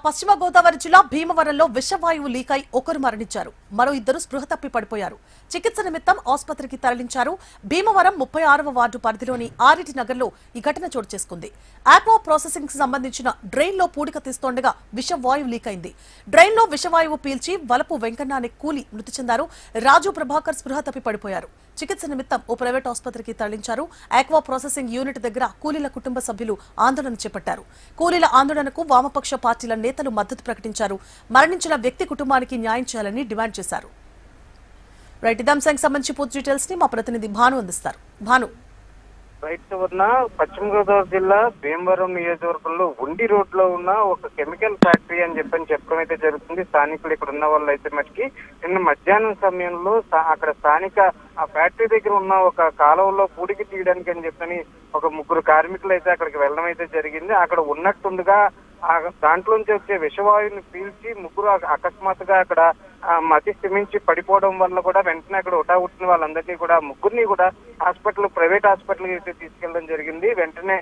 పశ్చిమ గోదావరి జిల్లా భీమవరంలో విషవాయువు లీక్ అయి ఒకరు మరణించారు. మరో ఇద్దరు స్పృహ తప్పి పడిపోయారు. చికిత్స నిమిత్తం ఆసుపత్రికి తరలించారు. భీమవరం 36వ వార్డు పరిధిలోని ఆరిటి నగర్లో ఈ ఘటన చోటు చేసుకుంది. ఆక్వా ప్రాసెసింగ్ కి సంబంధించిన డ్రైన్ లో పూడిక తీస్తుండగా విషవాయువు లీక్ అయింది. డ్రైన్ లో విషవాయువు పీల్చి వలపు వెంకన్న అనే కూలి మృతి చెందారు. రాజు ప్రభాకర్ స్పృహ తప్పి పడిపోయారు. చికిత్స నిమిత్తం ఓ ప్రైవేట్ ఆసుపత్రికి తరలించారు. ఆక్వా ప్రాసెసింగ్ యూనిట్ దగ్గర కూలీల కుటుంబ సభ్యులు ఆందోళన చేపట్టారు. కూలీల ఆందోళనకు వామపక్ష పార్టీల నేతలు మద్దతు ప్రకటించారు. మరణించిన వ్యక్తి కుటుంబానికి న్యాయం చేయాలని డిమాండ్ చేశారు. రైట్, ఇదే అంశానికి సంబంధించి పూర్తి డీటెయిల్స్ ని మా ప్రతినిధి భాను అందిస్తారు. భాను. రైట్ సువర్ణ, పశ్చిమ గోదావరి జిల్లా భీమవరం నియోజకవర్గంలో ఉండి రోడ్ లో ఉన్న ఒక కెమికల్ ఫ్యాక్టరీ అని చెప్పడం అయితే జరుగుతుంది. స్థానికులు ఇక్కడ ఉన్న వాళ్ళు అయితే మటుకి నిన్న మధ్యాహ్నం సమయంలో అక్కడ స్థానిక ఆ ఫ్యాక్టరీ దగ్గర ఉన్న ఒక కాలువలో పూడికి తీయడానికి అని చెప్పని ఒక ముగ్గురు కార్మికులు అయితే అక్కడికి వెళ్ళడం అయితే జరిగింది. అక్కడ ఉన్నట్టుండగా దాంట్లోంచి వచ్చే విషవాయువుని పీల్చి ముగ్గురు అకస్మాత్తుగా అక్కడ మతి స్థిమించి పడిపోవడం వల్ల కూడా వెంటనే అక్కడ ఉట్టిన వాళ్ళందరినీ కూడా ముగ్గురిని కూడా ప్రైవేట్ హాస్పిటల్ అయితే తీసుకెళ్లడం జరిగింది. వెంటనే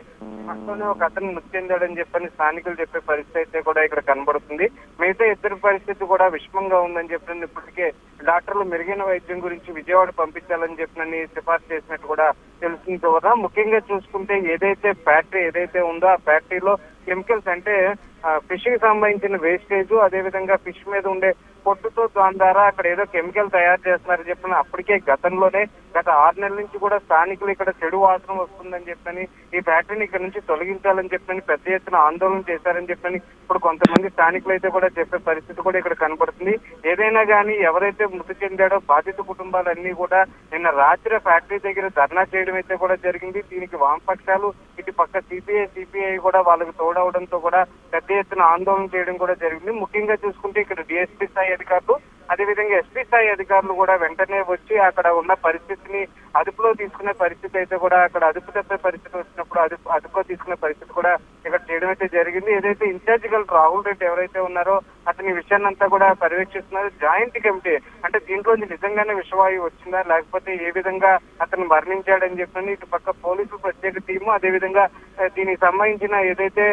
అట్లోనే ఒక అతను మృతి చెందాడని చెప్పని స్థానికులు చెప్పే పరిస్థితి అయితే కూడా ఇక్కడ కనబడుతుంది. మిగతా ఇద్దరి పరిస్థితి కూడా విషమంగా ఉందని చెప్పిన ఇప్పటికే డాక్టర్లు మెరుగైన వైద్యం గురించి విజయవాడ పంపించాలని చెప్పినని సిఫార్సు చేసినట్టు కూడా తెలుస్తుంది కదా. ముఖ్యంగా చూసుకుంటే ఏదైతే ఫ్యాక్టరీ ఏదైతే ఉందో ఆ ఫ్యాక్టరీలో కెమికల్స్ అంటే ఫిష్ కి సంబంధించిన వేస్టేజ్, అదే విధంగా ఫిష్ మీద ఉండే పొట్టుతో దాని ద్వారా అక్కడ ఏదో కెమికల్ తయారు చేస్తున్నారని చెప్పిన అప్పటికే గతంలోనే గత 6 నెలల నుంచి కూడా స్థానికులు ఇక్కడ చెడు వాసన వస్తుందని చెప్పని ఈ ఫ్యాక్టరీని ఇక్కడ నుంచి తొలగించాలని చెప్పని పెద్ద ఎత్తున ఆందోళన చేశారని చెప్పని ఇప్పుడు కొంతమంది స్థానికులు అయితే కూడా చెప్పే పరిస్థితి కూడా ఇక్కడ కనబడుతుంది. ఏదైనా కానీ ఎవరైతే మృతి చెందాడో బాధిత కుటుంబాలన్నీ కూడా నిన్న రాత్రి ఫ్యాక్టరీ దగ్గర ధర్నా చేయడం అయితే కూడా జరిగింది. దీనికి వామపక్షాలు ఇటు పక్క సిపిఐ కూడా వాళ్ళకి తోడవడంతో కూడా పెద్ద ఎత్తున ఆందోళన చేయడం కూడా జరిగింది. ముఖ్యంగా చూసుకుంటే ఇక్కడ డిఎస్పీ స్థాయి అధికారులు అదేవిధంగా ఎస్పీ స్థాయి అధికారులు కూడా వెంటనే వచ్చి అక్కడ ఉన్న పరిస్థితిని అదుపులో తీసుకునే పరిస్థితి అయితే కూడా అక్కడ అదుపు తప్పే పరిస్థితి వచ్చినప్పుడు అదుపులో తీసుకునే పరిస్థితి కూడా ఇక్కడ చేయడం అయితే జరిగింది. ఏదైతే ఇన్ఛార్జ్ కలెక్టర్ రాహుల్ రెడ్డి ఎవరైతే ఉన్నారో అతని విషయాన్ని అంతా కూడా పర్యవేక్షిస్తున్నారు. జాయింట్ కమిటీ అంటే దీంట్లో నిజంగానే విషవాయువు వచ్చిందా లేకపోతే ఏ విధంగా అతను మరణించాడని చెప్పని ఇటు పక్క పోలీసులు ప్రత్యేక టీము అదేవిధంగా దీనికి సంబంధించిన ఏదైతే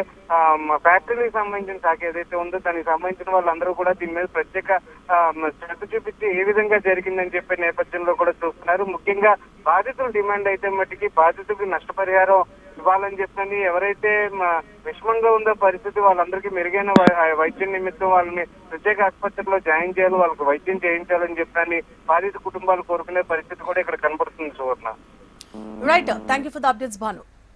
ఫ్యాక్టరీకి సంబంధించిన శాఖ ఏదైతే ఉందో దానికి సంబంధించిన వాళ్ళందరూ కూడా దీని మీద ప్రత్యేక శ్రద్ధ చూపించి ఏ విధంగా జరిగిందని చెప్పే నేపథ్యంలో కూడా చూస్తున్నారు. ముఖ్యంగా బాధితుల డిమాండ్ అయితే మట్టికి బాధితులకు నష్టపరిహారం ఇవ్వాలని చెప్పని ఎవరైతే విషమంగా ఉందో పరిస్థితి వాళ్ళందరికీ మెరుగైన వైద్యం నిమిత్తం వాళ్ళని ప్రత్యేక ఆసుపత్రిలో జాయిన్ చేయాలి, వాళ్ళకి వైద్యం చేయించాలని చెప్పని బాధిత కుటుంబాలు కోరుకునే పరిస్థితి కూడా ఇక్కడ కనబడుతుంది Suvarna. Right, thank you for the updates Bhanu.